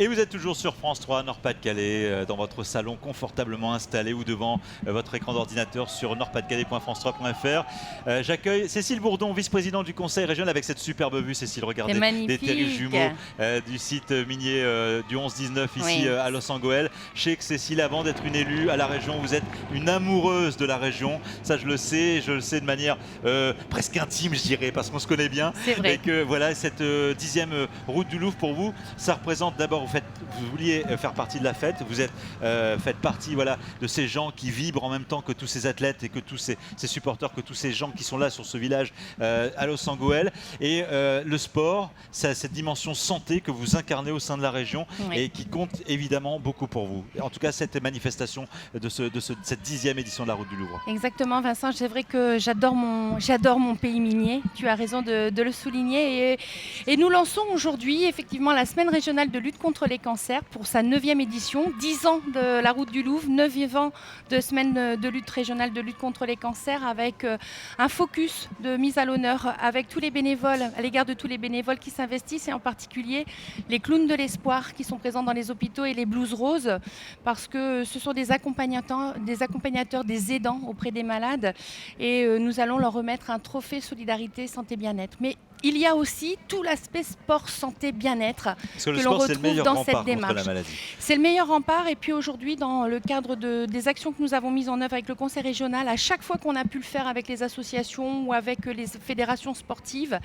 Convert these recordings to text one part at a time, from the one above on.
Et vous êtes toujours sur France 3 Nord-Pas-de-Calais, dans votre salon confortablement installé ou devant votre écran d'ordinateur sur nordpasdecalais.france3.fr. J'accueille Cécile Bourdon, vice-présidente du conseil régional, avec cette superbe vue. Cécile, regardez, des terrils jumeaux du site minier du 11-19 ici à Los Angeles. Je sais que Cécile, avant d'être une élue à la région, vous êtes une amoureuse de la région. Ça, je le sais de manière presque intime, je dirais, parce qu'on se connaît bien. C'est vrai. Et que voilà, cette 10e route du Louvre, pour vous, ça représente d'abord, vous vouliez faire partie de la fête, vous faites partie de ces gens qui vibrent en même temps que tous ces athlètes et que tous ces supporters, que tous ces gens qui sont là sur ce village à Los Angeles. Et le sport, c'est cette dimension santé que vous incarnez au sein de la région et qui compte évidemment beaucoup pour vous. En tout cas, cette manifestation de cette 10e édition de la route du Louvre. Exactement, Vincent, c'est vrai que j'adore mon pays minier, tu as raison de le souligner. Et nous lançons aujourd'hui effectivement la semaine régionale de lutte contre les cancers pour sa 9e édition, 10 ans de la route du Louvre, 9 ans de semaine de lutte régionale de lutte contre les cancers, avec un focus de mise à l'honneur avec tous les bénévoles, à l'égard de tous les bénévoles qui s'investissent, et en particulier les clowns de l'espoir qui sont présents dans les hôpitaux et les blouses roses, parce que ce sont des accompagnateurs, des aidants auprès des malades, et nous allons leur remettre un trophée solidarité santé bien-être. Mais il y a aussi tout l'aspect sport, santé, bien-être que l'on retrouve dans cette démarche. C'est le meilleur rempart. Et puis aujourd'hui, dans le cadre des actions que nous avons mises en œuvre avec le conseil régional, à chaque fois qu'on a pu le faire avec les associations ou avec les fédérations sportives,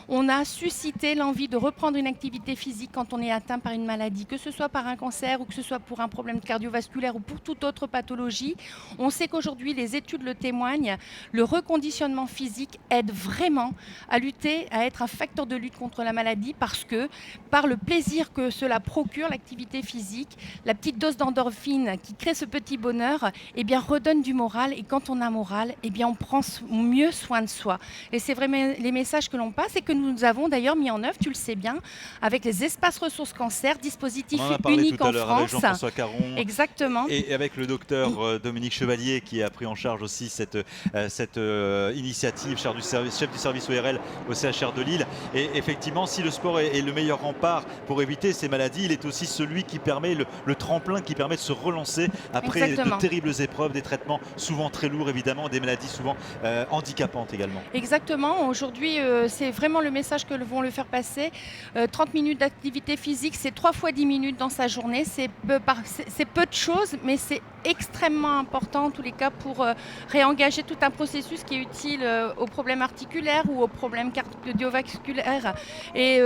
on a suscité l'envie de reprendre une activité physique quand on est atteint par une maladie, que ce soit par un cancer ou que ce soit pour un problème cardiovasculaire ou pour toute autre pathologie. On sait qu'aujourd'hui, les études le témoignent, le reconditionnement physique aide vraiment à lutter, à être un facteur de lutte contre la maladie, parce que par le plaisir que cela procure, l'activité physique, la petite dose d'endorphine qui crée ce petit bonheur, redonne du moral, et quand on a moral, on prend mieux soin de soi. Et c'est vraiment les messages que l'on passe et que nous avons d'ailleurs mis en œuvre, tu le sais bien, avec les espaces ressources cancer, dispositif unique en France. Avec Jean-François Caron. Exactement. Et avec le docteur Dominique Chevalier, qui a pris en charge aussi cette initiative, chef du service ORL au CHR de Lille. Et effectivement, si le sport est le meilleur rempart pour éviter ces maladies, il est aussi celui qui permet le tremplin, qui permet de se relancer après de terribles épreuves, des traitements souvent très lourds évidemment, des maladies souvent handicapantes également. Exactement, aujourd'hui c'est vraiment le message que vont le faire passer. 30 minutes d'activité physique, c'est 3 fois 10 minutes dans sa journée, c'est peu de choses, mais c'est extrêmement important en tous les cas pour réengager tout un processus qui est utile aux problèmes articulaires ou aux problèmes cardiovasculaires. Et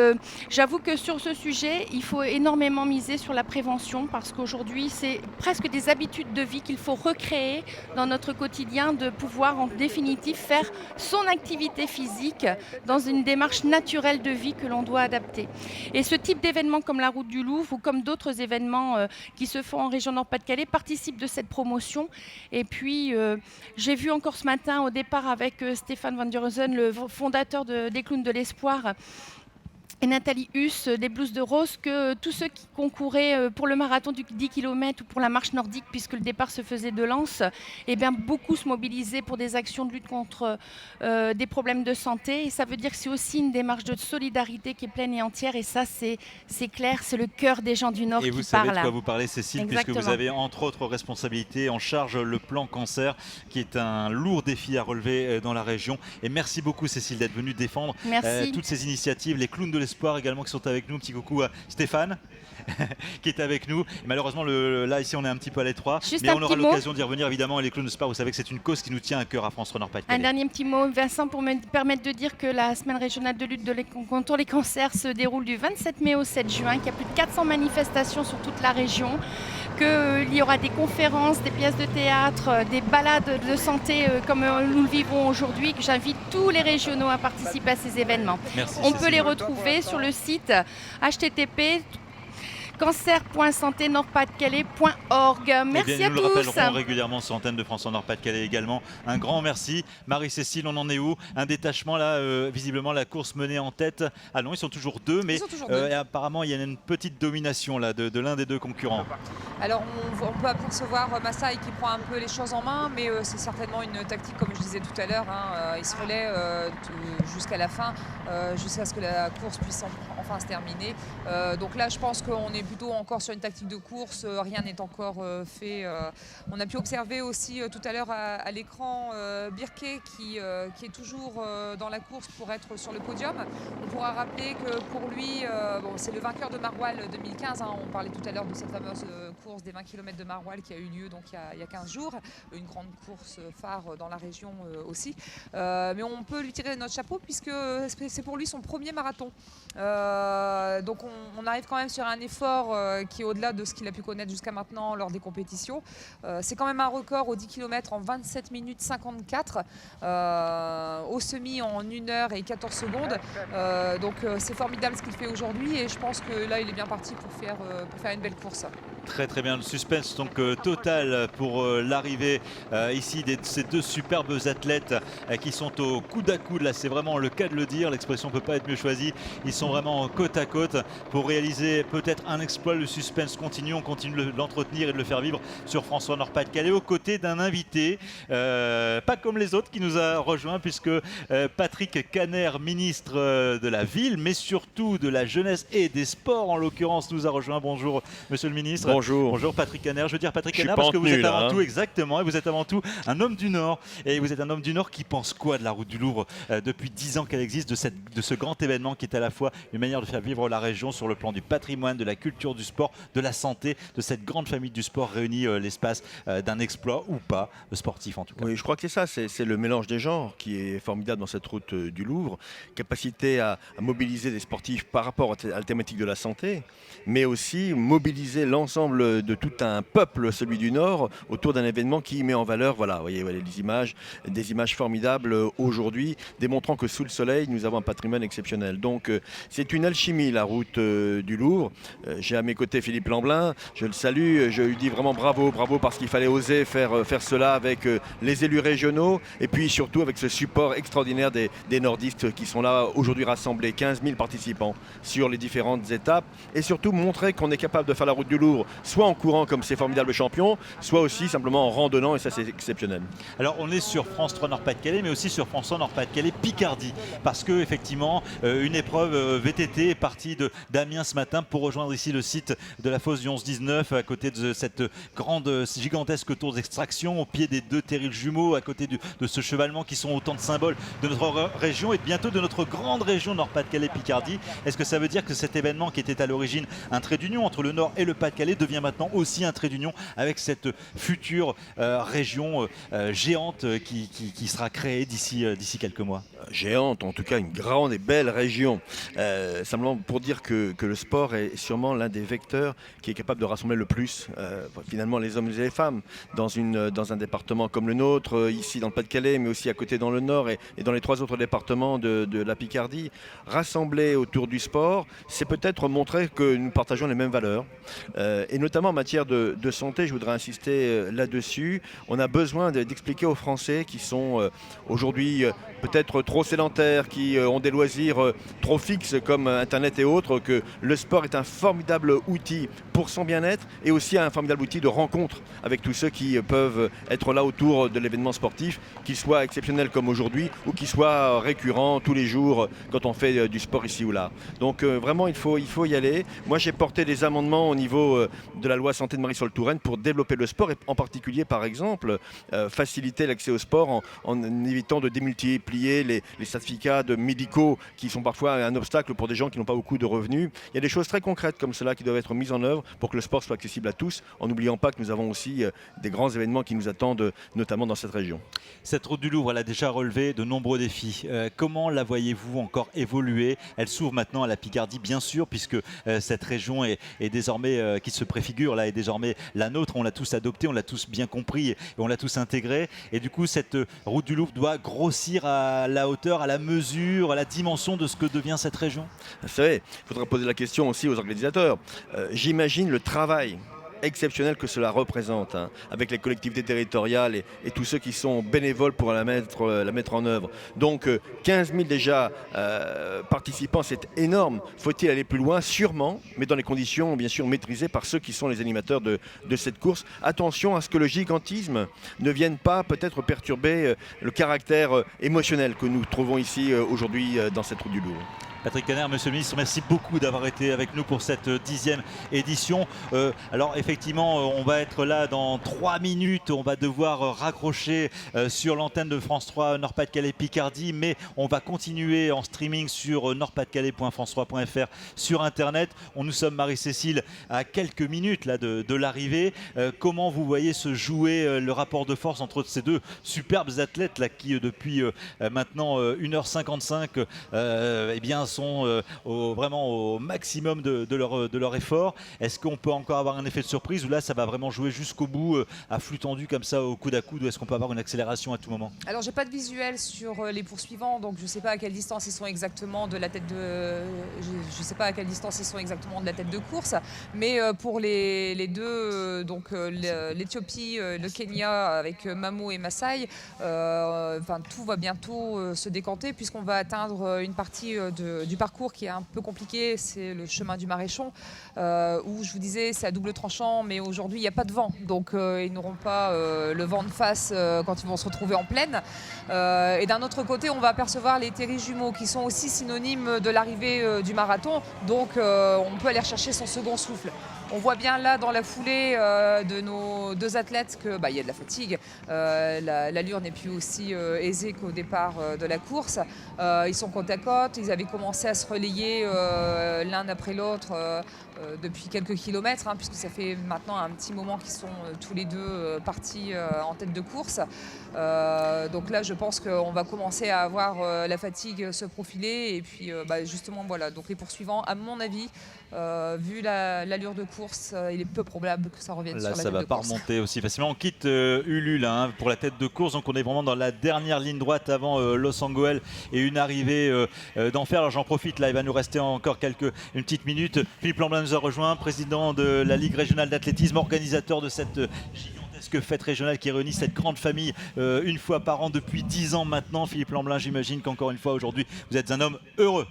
j'avoue que sur ce sujet, il faut énormément miser sur la prévention, parce qu'aujourd'hui, c'est presque des habitudes de vie qu'il faut recréer dans notre quotidien, de pouvoir en définitive faire son activité physique dans une démarche naturelle de vie que l'on doit adapter. Et ce type d'événement comme la route du Louvre ou comme d'autres événements qui se font en région Nord-Pas-de-Calais participent de cette promotion. Et puis, j'ai vu encore ce matin au départ avec Stéphane Van der Heusen, le fondateur des Clowns de l'Espoir, et Nathalie Huss des Blouses de Rose, que tous ceux qui concouraient pour le marathon du 10 km ou pour la marche nordique, puisque le départ se faisait de Lens, beaucoup se mobilisaient pour des actions de lutte contre des problèmes de santé. Et ça veut dire que c'est aussi une démarche de solidarité qui est pleine et entière. Et ça, c'est clair, c'est le cœur des gens du Nord qui parle. Et vous savez de quoi vous parlez, Cécile, puisque vous avez entre autres responsabilités en charge le plan cancer, qui est un lourd défi à relever dans la région. Et merci beaucoup, Cécile, d'être venue défendre toutes ces initiatives, les clowns de l'espoir également qui sont avec nous. Un petit coucou à Stéphane qui est avec nous. Et malheureusement, là ici on est un petit peu à l'étroit, mais on aura l'occasion d'y revenir évidemment. Les clowns de l'espoir, vous savez que c'est une cause qui nous tient à cœur à France 3 Nord-Pas-de-Calais. Un dernier petit mot, Vincent, pour me permettre de dire que la semaine régionale de lutte contre les cancers se déroule du 27 mai au 7 juin, qu'il y a plus de 400 manifestations sur toute la région, qu'il y aura des conférences, des pièces de théâtre, des balades de santé comme nous le vivons aujourd'hui, que j'invite tous les régionaux à participer à ces événements. Merci, on peut les retrouver sur le site http cancer.santé-nord-pas-de-calais.org. Merci à tous. Nous le rappellerons régulièrement sur l'antenne de France Nord-Pas-de-Calais également. Un grand merci. Marie-Cécile, on en est où? Un détachement là, visiblement la course menée en tête. Ah non, ils sont toujours deux, mais apparemment il y a une petite domination là de l'un des deux concurrents. Alors on peut apercevoir Massaï qui prend un peu les choses en main, mais c'est certainement une tactique, comme je disais tout à l'heure, il se relaie jusqu'à la fin, jusqu'à ce que la course puisse enfin se terminer. Donc là je pense qu'on est plutôt encore sur une tactique de course, rien n'est encore fait. On a pu observer aussi tout à l'heure à l'écran Birquet qui est toujours dans la course pour être sur le podium. On pourra rappeler que pour lui, c'est le vainqueur de Maroilles 2015, on parlait tout à l'heure de cette fameuse course des 20 km de Maroilles qui a eu lieu donc il y a 15 jours, une grande course phare dans la région aussi. Mais on peut lui tirer notre chapeau puisque c'est pour lui son premier marathon. Donc on arrive quand même sur un effort qui est au-delà de ce qu'il a pu connaître jusqu'à maintenant lors des compétitions. C'est quand même un record aux 10 km en 27 minutes 54, au semi en 1 heure et 14 secondes. Donc c'est formidable ce qu'il fait aujourd'hui et je pense que là il est bien parti pour faire une belle course. Très bien, le suspense donc total pour l'arrivée ici de ces deux superbes athlètes qui sont au coude à coude. Là c'est vraiment le cas de le dire, l'expression ne peut pas être mieux choisie. Ils sont vraiment côte à côte pour réaliser peut-être un exploit. Le suspense continue, on continue de l'entretenir et de le faire vivre sur François Nord-Pas-de-Calais aux côtés d'un invité, pas comme les autres qui nous a rejoint puisque Patrick Caner, ministre de la ville mais surtout de la jeunesse et des sports en l'occurrence, nous a rejoint. Bonjour monsieur le ministre. Bonjour Patrick Caner. Je veux dire Patrick Caner parce que vous êtes avant tout, exactement, et vous êtes avant tout un homme du Nord. Et vous êtes un homme du Nord qui pense quoi de la route du Louvre depuis 10 ans qu'elle existe, de ce grand événement qui est à la fois une manière de faire vivre la région sur le plan du patrimoine, de la culture, du sport, de la santé, de cette grande famille du sport réunie l'espace d'un exploit ou pas, sportif en tout cas. Oui, je crois que c'est ça, c'est le mélange des genres qui est formidable dans cette route du Louvre. Capacité à mobiliser des sportifs par rapport à la thématique de la santé, mais aussi mobiliser l'ensemble de tout un peuple, celui du Nord, autour d'un événement qui met en valeur, voilà, vous voyez des images formidables aujourd'hui, démontrant que sous le soleil, nous avons un patrimoine exceptionnel. Donc c'est une alchimie, la route du Louvre. J'ai à mes côtés Philippe Lamblin, je le salue, je lui dis vraiment bravo parce qu'il fallait oser faire cela avec les élus régionaux et puis surtout avec ce support extraordinaire des nordistes qui sont là aujourd'hui rassemblés, 15 000 participants sur les différentes étapes et surtout montrer qu'on est capable de faire la route du Louvre soit en courant comme ces formidables champions, soit aussi simplement en randonnant et ça c'est exceptionnel. Alors on est sur France 3 Nord-Pas-de-Calais mais aussi sur France 3 Nord-Pas-de-Calais Picardie parce que effectivement une épreuve VTT est partie d'Amiens ce matin pour rejoindre ici le site de la fosse du 11-19 à côté de cette grande gigantesque tour d'extraction au pied des deux terrils jumeaux à côté de ce chevalement qui sont autant de symboles de notre région et bientôt de notre grande région Nord-Pas-de-Calais Picardie. Est-ce que ça veut dire que cet événement qui était à l'origine un trait d'union entre le Nord et le Pas-de-Calais devient maintenant aussi un trait d'union avec cette future région géante qui sera créée d'ici quelques mois? Géante, en tout cas une grande et belle région. Simplement pour dire que le sport est sûrement l'un des vecteurs qui est capable de rassembler le plus finalement les hommes et les femmes dans un département comme le nôtre, ici dans le Pas-de-Calais, mais aussi à côté dans le Nord et dans les 3 autres départements de la Picardie. Rassembler autour du sport, c'est peut-être montrer que nous partageons les mêmes valeurs. Et notamment en matière de santé, je voudrais insister là-dessus. On a besoin d'expliquer aux Français qui sont aujourd'hui peut-être trop sédentaires, qui ont des loisirs trop fixes comme Internet et autres, que le sport est un formidable outil pour son bien-être et aussi un formidable outil de rencontre avec tous ceux qui peuvent être là autour de l'événement sportif, qu'il soit exceptionnel comme aujourd'hui ou qu'il soit récurrent tous les jours quand on fait du sport ici ou là. Donc vraiment il faut y aller. Moi j'ai porté des amendements au niveau de la loi santé de Marisol Touraine pour développer le sport et en particulier par exemple faciliter l'accès au sport en évitant de démultiplier les certificats médicaux qui sont parfois un obstacle pour des gens qui n'ont pas beaucoup de revenus. Il y a des choses très concrètes comme cela qui doivent être mises en œuvre pour que le sport soit accessible à tous, en n'oubliant pas que nous avons aussi des grands événements qui nous attendent, notamment dans cette région. Cette route du Louvre, elle a déjà relevé de nombreux défis. Comment la voyez-vous encore évoluer? Elle s'ouvre maintenant à la Picardie, bien sûr, puisque cette région est désormais, qui se préfigure, là, est désormais la nôtre. On l'a tous adoptée, on l'a tous bien compris et on l'a tous intégrée. Et du coup, cette route du Louvre doit grossir à la hauteur, à la mesure, à la dimension de ce que devient cette région. Vous savez, il faudra poser la question aussi aux organisateurs. J'imagine le travail exceptionnel que cela représente, hein, avec les collectivités territoriales et tous ceux qui sont bénévoles pour la mettre en œuvre. Donc 15 000 déjà participants, c'est énorme. Faut-il aller plus loin? Sûrement, mais dans les conditions bien sûr maîtrisées par ceux qui sont les animateurs de cette course. Attention à ce que le gigantisme ne vienne pas peut-être perturber le caractère émotionnel que nous trouvons ici aujourd'hui dans cette route du Louvre. Patrick Caner, monsieur le ministre, merci beaucoup d'avoir été avec nous pour cette 10e édition. Alors effectivement, on va être là dans 3 minutes, on va devoir raccrocher sur l'antenne de France 3 Nord-Pas-de-Calais Picardie, mais on va continuer en streaming sur nordpas-de-calais.france3.fr sur internet. Nous sommes, Marie-Cécile, à quelques minutes là, de l'arrivée. Comment vous voyez se jouer le rapport de force entre ces deux superbes athlètes là, qui depuis maintenant 1h55 eh bien, sont vraiment au maximum de leur effort? Est-ce qu'on peut encore avoir un effet de surprise ou là ça va vraiment jouer jusqu'au bout à flux tendu comme ça au coude à coude, ou est-ce qu'on peut avoir une accélération à tout moment? Alors j'ai pas de visuel sur les poursuivants, donc je sais pas à quelle distance ils sont exactement de la tête de je sais pas à quelle distance ils sont exactement de la tête de course, mais pour les deux donc l'Éthiopie, le Kenya avec Mamo et Maasai, tout va bientôt se décanter puisqu'on va atteindre une partie du parcours qui est un peu compliqué, c'est le chemin du Maréchon, où je vous disais c'est à double tranchant, mais aujourd'hui il n'y a pas de vent, donc ils n'auront pas le vent de face quand ils vont se retrouver en plaine. Et d'un autre côté, on va apercevoir les terris jumeaux qui sont aussi synonymes de l'arrivée du marathon, donc on peut aller chercher son second souffle. On voit bien là dans la foulée de nos deux athlètes qu'il y a de la fatigue. L'allure n'est plus aussi aisée qu'au départ de la course. Ils sont côte à côte, ils avaient commencé à se relayer l'un après l'autre depuis quelques kilomètres, puisque ça fait maintenant un petit moment qu'ils sont tous les deux partis en tête de course. Donc là, je pense qu'on va commencer à avoir la fatigue se profiler. Et puis justement, voilà, donc les poursuivants, à mon avis, vu l'allure de course, il est peu probable que ça revienne sur la tête de course. Là, ça va pas remonter aussi facilement. On quitte Ulule pour la tête de course, donc on est vraiment dans la dernière ligne droite avant Los Angeles et une arrivée d'enfer. Alors j'en profite, là, il va nous rester encore une petite minute. Philippe Lamblin nous a rejoint, président de la Ligue régionale d'athlétisme, organisateur de cette gigantesque fête régionale qui réunit cette grande famille une fois par an depuis 10 ans maintenant. Philippe Lamblin, j'imagine qu'encore une fois aujourd'hui, vous êtes un homme heureux.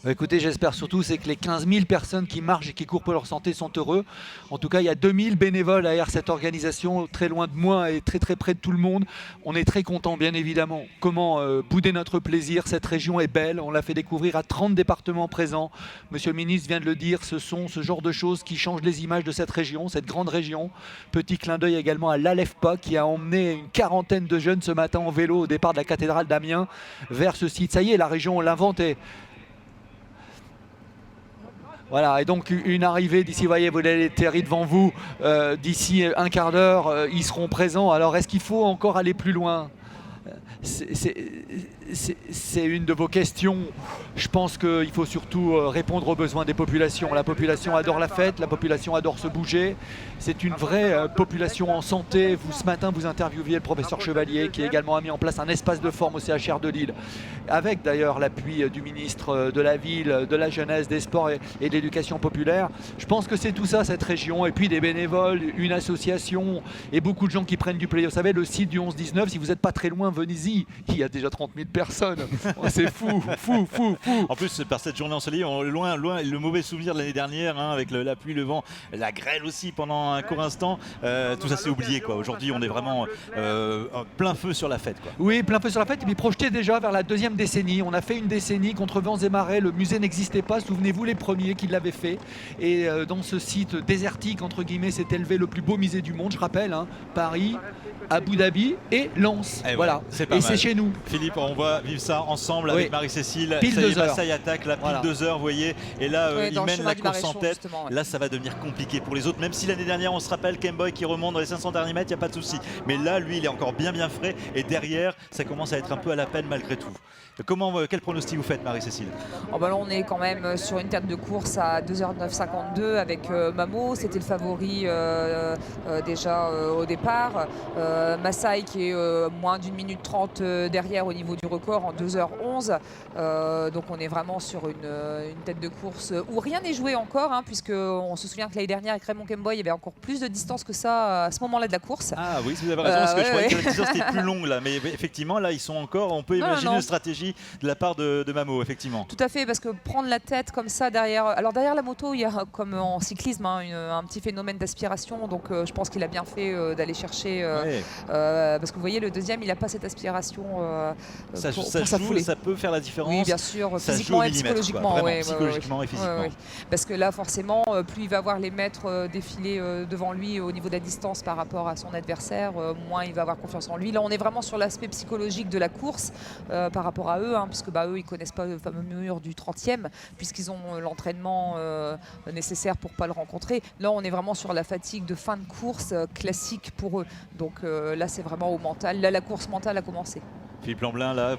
Écoutez, j'espère surtout c'est que les 15 000 personnes qui marchent et qui courent pour leur santé sont heureux. En tout cas, il y a 2000 bénévoles derrière cette organisation, très loin de moi et très très près de tout le monde. On est très contents, bien évidemment. Comment bouder notre plaisir? Cette région est belle, on l'a fait découvrir à 30 départements présents. Monsieur le ministre vient de le dire, ce sont ce genre de choses qui changent les images de cette région, cette grande région. Petit clin d'œil également à l'ALEFPA qui a emmené une quarantaine de jeunes ce matin en vélo au départ de la cathédrale d'Amiens vers ce site. Ça y est, la région, on l'inventait. Voilà, et donc une arrivée d'ici, vous voyez, vous avez les terris devant vous, d'ici un quart d'heure, ils seront présents. Alors est-ce qu'il faut encore aller plus loin? C'est une de vos questions. Je pense qu'il faut surtout répondre aux besoins des populations. La population adore la fête, la population adore se bouger. C'est une vraie population en santé. Ce matin, vous interviewiez le professeur Chevalier qui également a mis en place un espace de forme au CHR de Lille, avec d'ailleurs l'appui du ministre de la Ville, de la Jeunesse, des Sports et de l'Éducation populaire. Je pense que c'est tout ça, cette région, et puis des bénévoles, une association et beaucoup de gens qui prennent du plaisir. Vous savez, le site du 11-19, si vous n'êtes pas très loin, venez-y. Il y a déjà 30 000 personnes. Oh, c'est fou. En plus, par cette journée ensoleillée, loin le mauvais souvenir de l'année dernière, avec la pluie, le vent, la grêle aussi pendant un court instant, tout ça c'est oublié, quoi. Aujourd'hui, on est vraiment plein feu sur la fête, quoi. Oui, plein feu sur la fête, et puis projeté déjà vers la deuxième décennie. On a fait une décennie contre vents et marées, le musée n'existait pas, souvenez-vous, les premiers qui l'avaient fait. Et dans ce site désertique, entre guillemets, s'est élevé le plus beau musée du monde, je rappelle, Paris, Abu Dhabi et Lens. Et voilà. Et c'est chez nous. Philippe, on va vivre ça ensemble avec Marie-Cécile. Pile 2 heures. Ça y attaque, là, pile 2 heures, vous voyez. Et là, il mène la course en tête. Ouais. Là, ça va devenir compliqué pour les autres. Même si l'année dernière, on se rappelle, Kemboy qui remonte dans les 500 derniers mètres, il n'y a pas de souci. Mais là, lui, il est encore bien frais. Et derrière, ça commence à être un peu à la peine malgré tout. Quel pronostic vous faites, Marie-Cécile? Là, on est quand même sur une tête de course à 2h09,52 avec Mamo. C'était le favori déjà au départ. Maasai qui est moins d'1 minute 30 derrière au niveau du record en 2h11. Donc on est vraiment sur une tête de course où rien n'est joué encore, hein, puisqu'on se souvient que l'année dernière avec Raymond Kemboy, il y avait encore plus de distance que ça à ce moment-là de la course. Ah oui, vous avez raison, parce que je croyais ouais. que la distance était plus longue là, mais effectivement là ils sont encore, on peut imaginer non. une stratégie de la part de Mamo, effectivement. Tout à fait, parce que prendre la tête comme ça derrière... Alors derrière la moto, il y a comme en cyclisme un petit phénomène d'aspiration, donc je pense qu'il a bien fait d'aller chercher... Ouais. parce que vous voyez, le deuxième, il n'a pas cette aspiration Ça, pour ça sa joue, foulée. ça peut faire la différence. Oui, bien sûr, Ça physiquement joue au et millimètre, psychologiquement. quoi. Vraiment, ouais, psychologiquement ouais. et physiquement. Ouais. Parce que là, forcément, plus il va voir les mètres défiler devant lui au niveau de la distance par rapport à son adversaire, moins il va avoir confiance en lui. Là, on est vraiment sur l'aspect psychologique de la course par rapport à eux, hein, puisque eux, ils ne connaissent pas le fameux mur du 30e, puisqu'ils ont l'entraînement nécessaire pour ne pas le rencontrer. Là, on est vraiment sur la fatigue de fin de course classique pour eux. Donc là, c'est vraiment au mental. Là, la course mentale a commencé. Philippe Lamblin, là,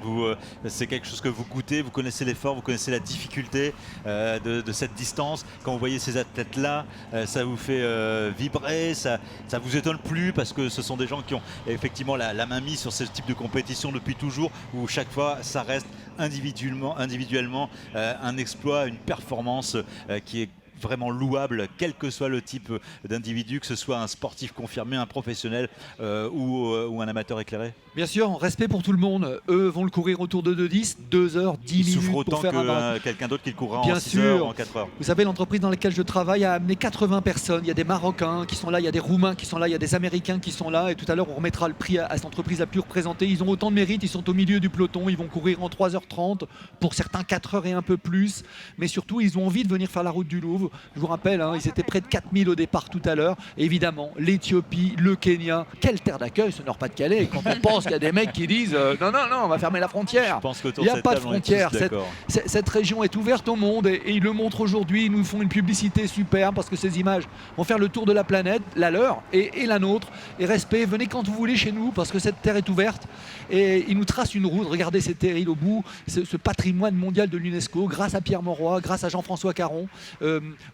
c'est quelque chose que vous goûtez, vous connaissez l'effort, vous connaissez la difficulté de cette distance. Quand vous voyez ces athlètes-là, ça vous fait vibrer, ça vous étonne plus parce que ce sont des gens qui ont effectivement la main mise sur ce type de compétition depuis toujours, où chaque fois ça reste individuellement un exploit, une performance qui est vraiment louable, quel que soit le type d'individu, que ce soit un sportif confirmé, un professionnel ou un amateur éclairé. Bien sûr, respect pour tout le monde. Eux vont le courir autour de 2h10, 2h10 Ils minutes souffrent pour autant faire un que marathon. quelqu'un d'autre qui le courra Bien en 6 sûr. heures, en 4 heures. Vous savez, l'entreprise dans laquelle je travaille a amené 80 personnes. Il y a des Marocains qui sont là, il y a des Roumains qui sont là, il y a des Américains qui sont là. Et tout à l'heure, on remettra le prix à cette entreprise la plus représentée. Ils ont autant de mérite, ils sont au milieu du peloton. Ils vont courir en 3h30, pour certains 4h et un peu plus. Mais surtout, ils ont envie de venir faire la route du Louvre. Je vous rappelle, hein, ils étaient près de 4000 au départ tout à l'heure. Et évidemment, l'Éthiopie, le Kenya. Quelle terre d'accueil ce Nord-Pas-de-Calais. Quand on pense qu'il y a des mecs qui disent non, on va fermer la frontière. Je pense qu'autour Il n'y de a cette pas de table, on est tous frontière. d'accord. Cette région est ouverte au monde et ils le montrent aujourd'hui. Ils nous font une publicité superbe parce que ces images vont faire le tour de la planète, la leur et la nôtre. Et respect, venez quand vous voulez chez nous parce que cette terre est ouverte et ils nous tracent une route. Regardez ces terrils au bout, ce patrimoine mondial de l'UNESCO, grâce à Pierre Mauroy, grâce à Jean-François Caron.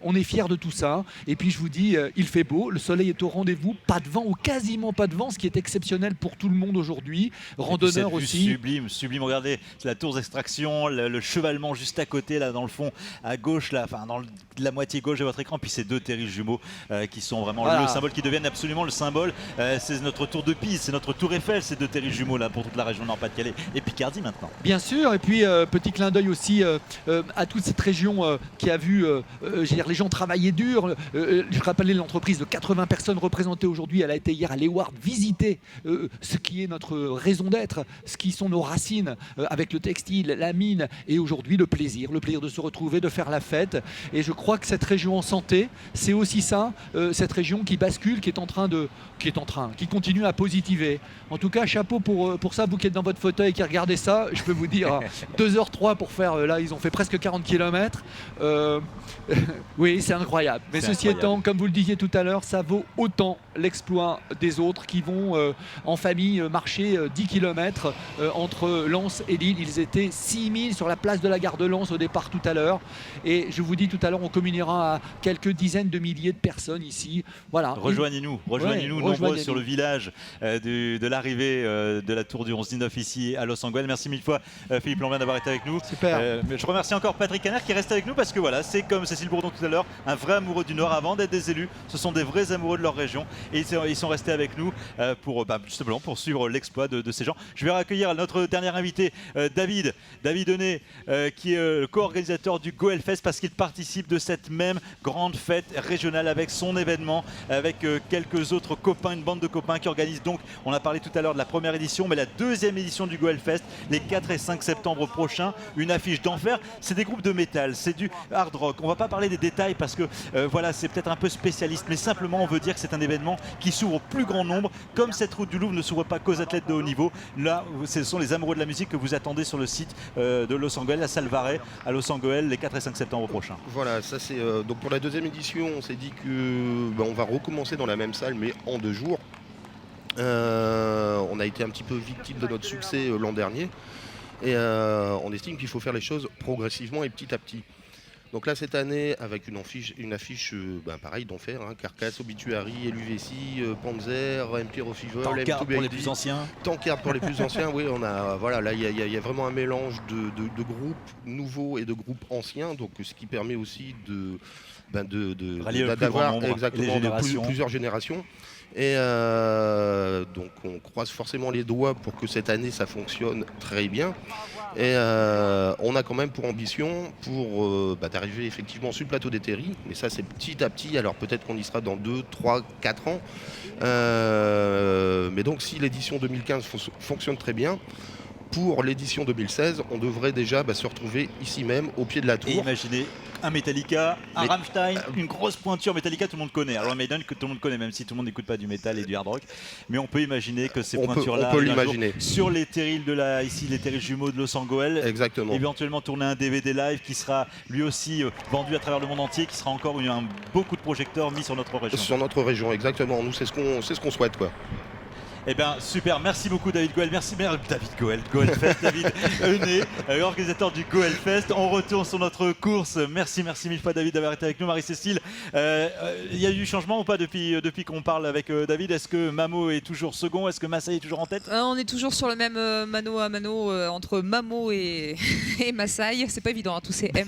On est fiers de tout ça. Et puis je vous dis, il fait beau, le soleil est au rendez-vous, pas de vent ou quasiment pas de vent, ce qui est exceptionnel pour tout le monde aujourd'hui. Randonneurs cette vue aussi. Sublime, regardez, c'est la tour d'extraction, le chevalement juste à côté, là dans le fond, à gauche, là, enfin dans la moitié gauche de votre écran, puis ces deux terrils jumeaux qui sont vraiment Voilà. le symbole, qui deviennent absolument le symbole. C'est notre tour de Pise, c'est notre tour Eiffel, ces deux terrils jumeaux là pour toute la région Nord-Pas-de-Calais et Picardie maintenant. Bien sûr, et puis petit clin d'œil aussi à toute cette région qui a vu les gens travailler dur. Je rappelais l'entreprise de 80 personnes représentées aujourd'hui. Elle a été hier à l'Eward visiter ce qui est notre raison d'être, ce qui sont nos racines avec le textile, la mine et aujourd'hui le plaisir de se retrouver, de faire la fête. Et je crois que cette région en santé, c'est aussi ça, cette région qui bascule, qui continue à positiver. En tout cas, chapeau pour ça, vous qui êtes dans votre fauteuil et qui regardez ça, je peux vous dire 2h03 pour faire, là ils ont fait presque 40 km. Oui, c'est incroyable. Mais ceci étant, comme vous le disiez tout à l'heure, ça vaut autant l'exploit des autres qui vont en famille marcher 10 km entre Lens et Lille. Ils étaient 6000 sur la place de la gare de Lens au départ tout à l'heure. Et je vous dis tout à l'heure, on communiera à quelques dizaines de milliers de personnes ici. Voilà. Rejoignez-nous nombreux sur le village de l'arrivée de la Tour du 11-19 ici à Los Angeles. Merci mille fois Philippe Lamblin d'avoir été avec nous. Super. Je remercie encore Patrick Caner qui reste avec nous parce que voilà, c'est comme Cécile Bourdon tout à l'heure, un vrai amoureux du Nord avant d'être des élus. Ce sont des vrais amoureux de leur région et ils sont restés avec nous justement pour suivre l'exploit de ces gens. Je vais accueillir notre dernier invité, David Denet, qui est le co-organisateur du Go Hellfest parce qu'il participe de cette même grande fête régionale avec son événement, avec quelques autres copains, une bande de copains qui organisent donc, on a parlé tout à l'heure de la première édition, mais la deuxième édition du Go Hellfest, les 4 et 5 septembre prochains, une affiche d'enfer. C'est des groupes de métal, c'est du hard rock. On va pas parler des détails parce que voilà, c'est peut-être un peu spécialiste, mais simplement on veut dire que c'est un événement qui s'ouvre au plus grand nombre, comme cette route du Louvre ne s'ouvre pas qu'aux athlètes de haut niveau. Là, ce sont les amoureux de la musique que vous attendez sur le site de Los Angeles, à Salvaré, à Los Angeles, les 4 et 5 septembre prochains. Voilà, ça c'est donc pour la deuxième édition, on s'est dit que on va recommencer dans la même salle, mais en 2 jours. On a été un petit peu victime de notre succès l'an dernier et on estime qu'il faut faire les choses progressivement et petit à petit. Donc là, cette année, avec une affiche pareil, d'enfer, hein, Carcass, Obituary, LUVC, Panzer, Empire of Evil, Tankard pour les M2BID, plus anciens. Tankard pour les plus anciens, oui, on a, voilà, là, il y a vraiment un mélange de groupes nouveaux et de groupes anciens, donc ce qui permet aussi rallier le plus grand d'avoir nombre, et les exactement générations. plusieurs générations. Et donc on croise forcément les doigts pour que cette année ça fonctionne très bien. Et on a quand même pour ambition d'arriver effectivement sur le plateau des Terry, mais ça c'est petit à petit, alors peut-être qu'on y sera dans 2, 3, 4 ans. Mais donc si l'édition 2015 fonctionne très bien, pour l'édition 2016, on devrait déjà se retrouver ici même, au pied de la tour. Et imaginez un Metallica, un Rammstein, une grosse pointure Metallica, tout le monde connaît. Alors Maiden que tout le monde connaît, même si tout le monde n'écoute pas du métal et du hard rock. Mais on peut imaginer que ces pointures-là, on peut l'imaginer. Sur les terrils ici les terrils jumeaux de Los Angeles, exactement. Éventuellement tourner un DVD live qui sera lui aussi vendu à travers le monde entier, qui sera encore beaucoup de projecteurs mis sur notre région. Sur notre région, exactement. Nous, c'est ce qu'on souhaite, quoi. Eh bien super, merci beaucoup David Goël, Goëlfest, David Heunet, organisateur du Goëlfest. On retourne sur notre course. Merci mille fois David d'avoir été avec nous. Marie-Cécile, il y a eu du changement ou pas depuis qu'on parle avec David? Est-ce que Mamo est toujours second? Est-ce que Massaï est toujours en tête? On est toujours sur le même mano à mano entre Mamo et Massaï. C'est pas évident, hein, tous ces M.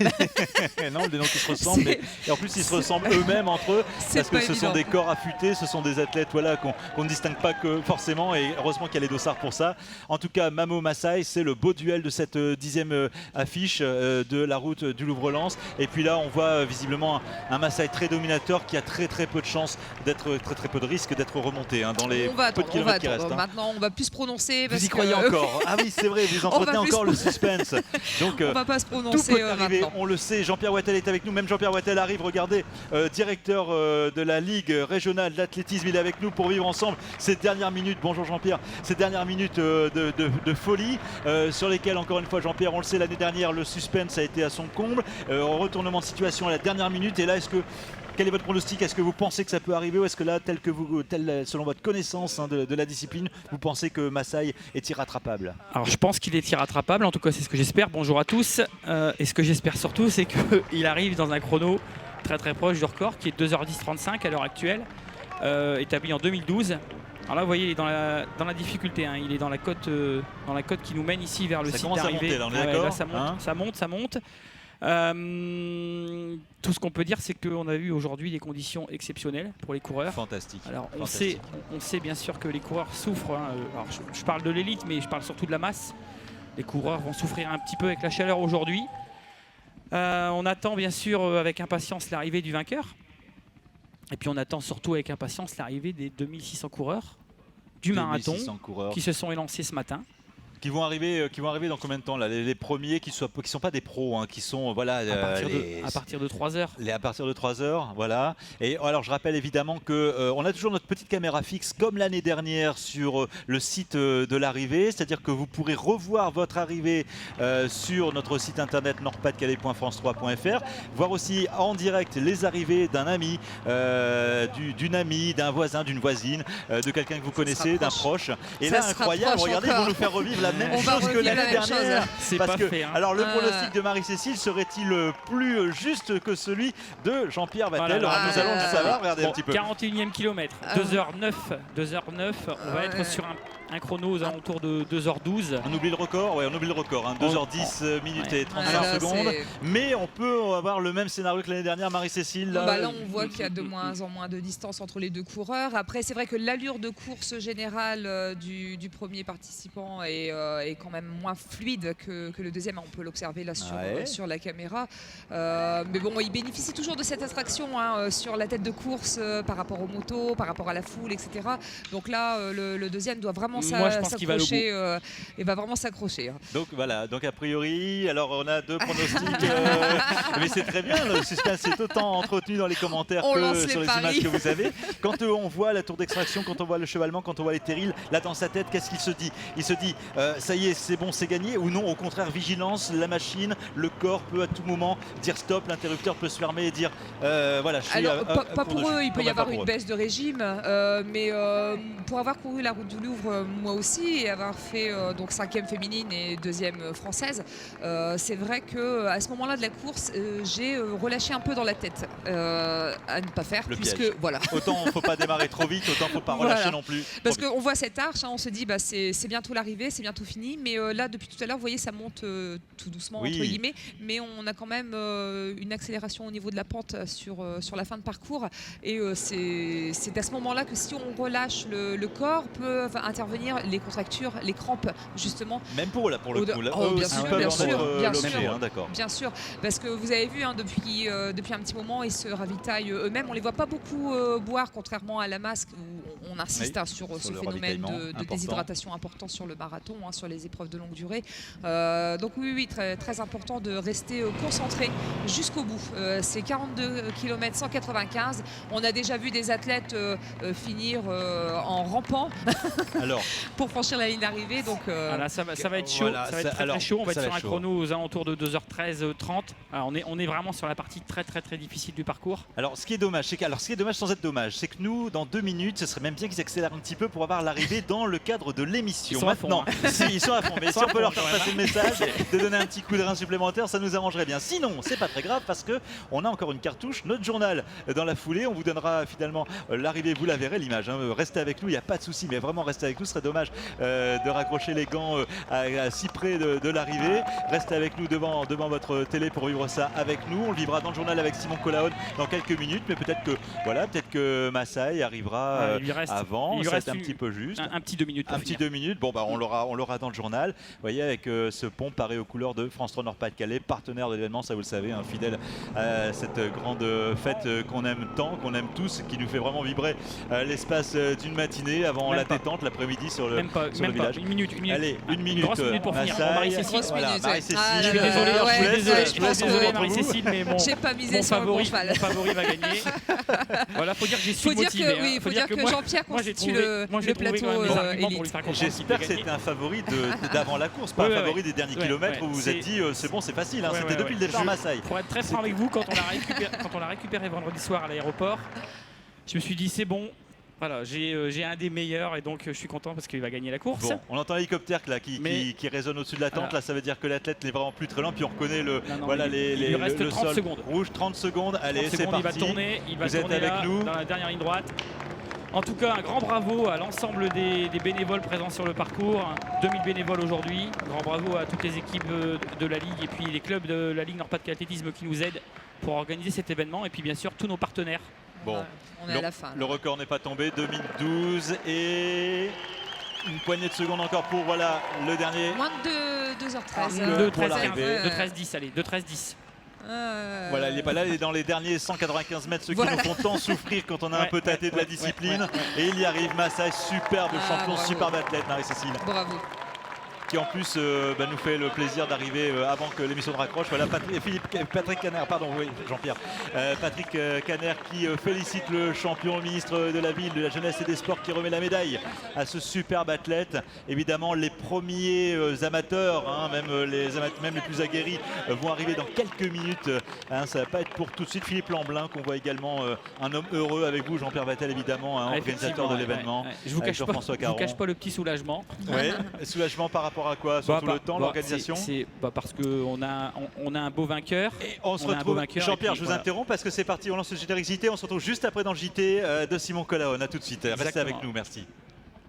Non, des noms qui se ressemblent. Et en plus, ils se ressemblent eux-mêmes entre eux. Parce que ce sont des corps affûtés, ce sont des athlètes qu'on ne distingue pas que forcément. Et heureusement qu'il y a les dossards pour ça. En tout cas, Mamo Massaï, c'est le beau duel de cette 10e affiche de la route du Louvre-Lens. Et puis là, on voit visiblement un Massaï très dominateur qui a très peu de chance d'être, très peu de risque d'être remonté dans les peu de kilomètres qui restent. Maintenant, on va plus se prononcer. Vous y croyez encore? Ah oui, c'est vrai, vous entretenez encore le suspense. Donc, on va pas se prononcer. Tout peut arriver, maintenant. on le sait. Jean-Pierre Wattel est avec nous. Même Jean-Pierre Wattel arrive. Regardez, directeur de la Ligue régionale d'athlétisme, il est avec nous pour vivre ensemble ces dernières minutes. Bonjour Jean-Pierre, ces dernières minutes de folie sur lesquelles, encore une fois Jean-Pierre, on le sait, l'année dernière le suspense a été à son comble, retournement de situation à la dernière minute. Et là, quel est votre pronostic? Est-ce que vous pensez que ça peut arriver, ou est-ce que là, selon votre connaissance de la discipline, vous pensez que Massaï est irrattrapable? Alors je pense qu'il est irrattrapable, en tout cas c'est ce que j'espère. Bonjour à tous. Et ce que j'espère surtout, c'est qu'il arrive dans un chrono très proche du record, qui est 2h10-35 à l'heure actuelle, établi en 2012. Alors là, vous voyez, il est dans la difficulté. Hein. Il est dans la côte qui nous mène ici vers le site d'arrivée. Ça monte. Tout ce qu'on peut dire, c'est qu'on a vu aujourd'hui des conditions exceptionnelles pour les coureurs. Fantastique. Alors on sait bien sûr que les coureurs souffrent. Hein. Alors, je parle de l'élite, mais je parle surtout de la masse. Les coureurs vont souffrir un petit peu avec la chaleur aujourd'hui. On attend bien sûr avec impatience l'arrivée du vainqueur. Et puis on attend surtout avec impatience l'arrivée des 2600 coureurs du marathon qui se sont élancés ce matin. Qui vont arriver dans combien de temps là, les premiers qui sont pas des pros, qui sont à partir de 3 heures. À partir de 3 heures, voilà. Et alors je rappelle évidemment que on a toujours notre petite caméra fixe comme l'année dernière sur le site de l'arrivée, c'est-à-dire que vous pourrez revoir votre arrivée sur notre site internet nordpasdecalais.france3.fr, voir aussi en direct les arrivées d'un ami, d'une amie, d'un voisin, d'une voisine, de quelqu'un que vous connaissez, d'un proche. Et là, incroyable, regardez, ils vont nous faire revivre la même chose que l'année dernière. C'est pas que, fait. Hein. Alors le pronostic de Marie-Cécile serait-il plus juste que celui de Jean-Pierre Wattel? Nous allons le savoir, regardez un petit peu. 41e kilomètre, 2h09, on va être sur un chrono aux alentours de 2h12. On oublie le record, on oublie le record, 2h10 minutes et 35 secondes. Mais on peut avoir le même scénario que l'année dernière, Marie-Cécile. Là, on voit qu'il y a de moins en moins de distance entre les deux coureurs. Après, c'est vrai que l'allure de course générale du premier participant est quand même moins fluide que le deuxième. On peut l'observer là sur la caméra. Mais bon, il bénéficie toujours de cette attraction sur la tête de course par rapport aux motos, par rapport à la foule, etc. Donc là, le deuxième doit vraiment s'accrocher. Il va vraiment s'accrocher. Donc voilà, donc a priori, alors on a deux pronostics. Mais c'est très bien, le suspense est autant entretenu dans les commentaires que sur les images que vous avez. Quand on voit la tour d'extraction, quand on voit le chevalement, quand on voit les terrils, là dans sa tête, qu'est-ce qu'il se dit? Il se dit ça y est, c'est bon, c'est gagné, ou non, au contraire, vigilance, la machine, le corps peut à tout moment dire stop, l'interrupteur peut se fermer et dire voilà, je suis alors, pas pour eux, il peut y avoir une baisse de régime, mais pour avoir couru la route du Louvre, moi aussi, et avoir fait donc 5e féminine et 2e française, c'est vrai qu'à ce moment-là de la course, j'ai relâché un peu dans la tête à ne pas faire, Le puisque piège. voilà. Autant il ne faut pas démarrer trop vite, autant il ne faut pas relâcher Voilà. non plus. Parce qu'on voit cette arche, hein, on se dit c'est bientôt l'arrivée, c'est bientôt fini, mais là depuis tout à l'heure, vous voyez, ça monte tout doucement Oui. entre guillemets, mais on a quand même une accélération au niveau de la pente sur la fin de parcours, et c'est à ce moment-là que si on relâche le corps, peuvent intervenir les contractures, les crampes justement. Même pour le coup, là, Oh, eux bien aussi sûr, peuvent bien en sûr, être bien l'objet, sûr. hein, d'accord. Bien sûr, parce que vous avez vu depuis un petit moment, ils se ravitaillent eux-mêmes. On les voit pas beaucoup boire, contrairement à la masque où on insiste Oui, sur ce le phénomène ravitaillement de important. déshydratation important sur le marathon, hein, sur les épreuves de longue durée. Donc oui, très, très important de rester concentré jusqu'au bout. C'est 42 km 195. On a déjà vu des athlètes finir en rampant Alors, pour franchir la ligne d'arrivée. Donc Voilà, ça va être chaud, voilà, ça va être très, alors, très chaud. On va ça être sur va un être chaud. chrono aux alentours de 2h13, 30. Alors, on est vraiment sur la partie très très très difficile du parcours. ce qui est dommage, sans être dommage, c'est que nous, dans 2 minutes, ce serait même bien qu'ils accélèrent un petit peu pour avoir l'arrivée dans le cadre de l'émission. Ils sont à fond, Maintenant, si, ils sont à fond, mais Ils si sont on à peut leur fond, faire quand passer le message, de donner un petit coup de rein supplémentaire, ça nous arrangerait bien. Sinon, c'est pas très grave parce que on a encore une cartouche, notre journal dans la foulée. On vous donnera finalement l'arrivée, vous la verrez l'image. Hein. Restez avec nous, il n'y a pas de souci, mais vraiment restez avec nous. Ce serait dommage de raccrocher les gants à si près de l'arrivée. Restez avec nous devant votre télé pour vivre ça avec nous. On le vivra dans le journal avec Simon Colaone dans quelques minutes, mais peut-être que Massaï arrivera Il lui reste- avant. il lui Ça va reste être un une- petit peu juste. Un petit 2 minutes pour Un petit finir. 2 minutes, bon bah on l'aura dans le journal. Vous voyez, avec ce pont paré aux couleurs de France 3 Nord-Pas-de-Calais, partenaire de l'événement, ça vous le savez, hein, fidèle à cette grande fête qu'on aime tant, qu'on aime tous, qui nous fait vraiment vibrer l'espace d'une matinée avant Même la pas. détente l'après-midi sur le, Même pas, sur le même pas. village. Une minute. Allez, une minute. Grosse minute pour finir. Massaï. Marie-Cécile. Grosse Voilà, minute, Marie-Cécile. Ah Je suis là là, désolé, ouais, je suis ouais, désolé, je pense désolé que Marie-Cécile, mais j'ai pas misé sur le bon cheval. mon favori va gagner. Voilà, faut dire que j'ai su Faut dire motivé. que, oui, faut dire que moi- Jean-Pierre moi, j'ai constitue trouvé- moi, j'ai le trouvé plateau quand même des arguments pour lui élite. faire comprendre J'espère qu'il que devait c'était un favori d'avant la course, pas Ouais, un ouais, favori ouais. des derniers Ouais, kilomètres ouais, où vous vous c'est- êtes dit c'est bon, c'est facile. Hein, Ouais, c'était ouais, depuis ouais. le départ Je- Massaï. Pour être très franc avec vous, quand on l'a récupéré vendredi soir à l'aéroport, je me suis dit c'est bon. Voilà, j'ai un des meilleurs et donc je suis content parce qu'il va gagner la course. Bon, on entend l'hélicoptère là, Mais- qui résonne au-dessus de la tente. Voilà. Là, ça veut dire que l'athlète n'est vraiment plus très lent. Puis on reconnaît Non, voilà, il lui reste le 30 sol secondes. rouge. 30 secondes. Allez, 30 c'est secondes, parti. il va Vous êtes tourner avec là, nous. dans la dernière ligne droite. En tout cas, un grand bravo à l'ensemble des bénévoles présents sur le parcours. 2000 bénévoles aujourd'hui. Grand bravo à toutes les équipes de la Ligue et puis les clubs de la Ligue Nord-Pas-de-Calais Athlétisme qui nous aident pour organiser cet événement. Et puis bien sûr, tous nos partenaires. Bon, On est à la fin. le record n'est pas tombé. 2012 et une poignée de secondes encore pour le dernier. Moins de 2h13. Le- pour 2-13-15, l'arrivée. 2-13-10, allez, 2-13-10. Voilà, il n'est pas là, il est dans les derniers 195 mètres, ceux qui Voilà. nous font tant souffrir quand on a un Ouais, peu tâté de la ouais, discipline. ouais. Et il y arrive, Massaï, superbe champion, bravo. superbe athlète, Marie-Cécile, Bravo. qui en plus nous fait le plaisir d'arriver avant que l'émission ne raccroche. Voilà, Patrick Caner, pardon, oui, Jean-Pierre. Patrick Caner qui félicite le champion, le ministre de la Ville, de la Jeunesse et des Sports, qui remet la médaille à ce superbe athlète. Évidemment, les premiers amateurs, hein, même les plus aguerris, vont arriver dans quelques minutes. Hein, ça ne va pas être pour tout de suite. Philippe Lamblin, qu'on voit également un homme heureux avec vous, Jean-Pierre Vattel, évidemment, hein, organisateur de l'événement. Je vous avec cache Jean-François pas, je vous cache Caron. pas le petit soulagement. Ouais, soulagement par rapport à quoi? Surtout le temps, l'organisation. C'est parce qu'on a un beau vainqueur. Et on se a un beau retrouve, vainqueur, Jean-Pierre, et puis je vous voilà. interromps parce que c'est parti, on lance le JT. On se retrouve juste après dans le JT de Simon Colaone. A tout de suite, restez Exactement. avec nous, merci.